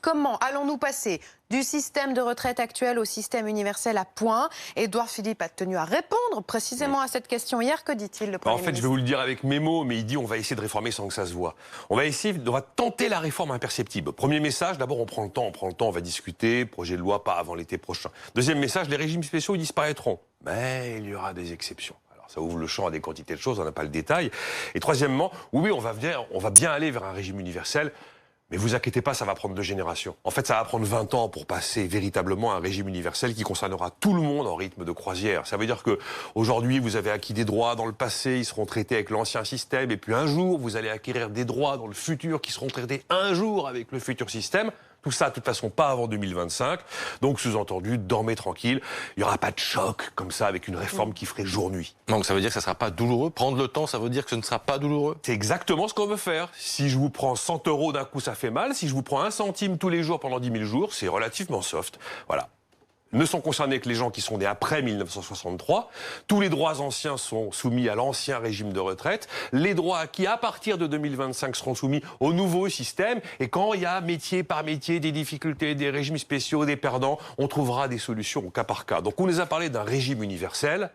Comment allons-nous passer du système de retraite actuel au système universel à points? Édouard Philippe a tenu à répondre précisément à cette question hier. Que dit-il, le Premier En fait, je vais ministre? vous le dire avec mes mots, mais il dit on va essayer de réformer sans que ça se voit. On va tenter la réforme imperceptible. Premier message, d'abord on prend le temps, on va discuter, projet de loi pas avant l'été prochain. Deuxième message, les régimes spéciaux ils disparaîtront. Mais il y aura des exceptions. Alors ça ouvre le champ à des quantités de choses, on n'a pas le détail. Et troisièmement, oui, on va bien aller vers un régime universel. Mais vous inquiétez pas, ça va prendre 2 générations. En fait, ça va prendre 20 ans pour passer véritablement à un régime universel qui concernera tout le monde en rythme de croisière. Ça veut dire que aujourd'hui, vous avez acquis des droits dans le passé, ils seront traités avec l'ancien système, et puis un jour, vous allez acquérir des droits dans le futur qui seront traités un jour avec le futur système. Tout ça, de toute façon, pas avant 2025. Donc, sous-entendu, dormez tranquille. Il n'y aura pas de choc comme ça avec une réforme qui ferait jour-nuit. Donc ça veut dire que ça ne sera pas douloureux. Prendre le temps, ça veut dire que ce ne sera pas douloureux. C'est exactement ce qu'on veut faire. Si je vous prends 100 € d'un coup, ça fait mal. Si je vous prends 1 centime tous les jours pendant 10 000 jours, c'est relativement soft. Voilà. Ne sont concernés que les gens qui sont nés après 1963. Tous les droits anciens sont soumis à l'ancien régime de retraite. Les droits acquis à partir de 2025 seront soumis au nouveau système. Et quand il y a métier par métier des difficultés, des régimes spéciaux, des perdants, on trouvera des solutions au cas par cas. Donc on nous a parlé d'un régime universel,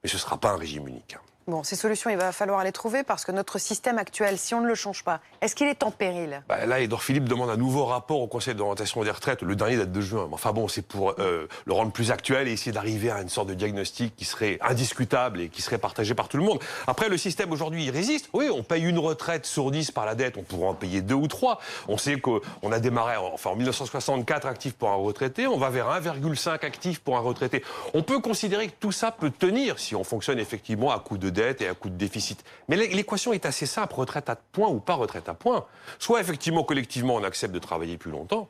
mais ce ne sera pas un régime unique. Bon, ces solutions, il va falloir les trouver parce que notre système actuel, si on ne le change pas, est-ce qu'il est en péril? Là, Édouard Philippe demande un nouveau rapport au Conseil d'orientation des retraites. Le dernier date de juin. Enfin bon, c'est pour le rendre plus actuel et essayer d'arriver à une sorte de diagnostic qui serait indiscutable et qui serait partagé par tout le monde. Après, le système aujourd'hui, il résiste. Oui, on paye une retraite sur 10 par la dette. On pourra en payer 2 ou 3. On sait qu'on a démarré en 1964 actifs pour un retraité. On va vers 1,5 actifs pour un retraité. On peut considérer que tout ça peut tenir si on fonctionne effectivement à coup de dette et à coup de déficit. Mais l'équation est assez simple, retraite à point ou pas retraite à point. Soit effectivement, collectivement, on accepte de travailler plus longtemps,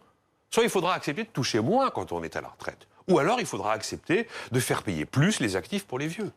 soit il faudra accepter de toucher moins quand on est à la retraite. Ou alors il faudra accepter de faire payer plus les actifs pour les vieux.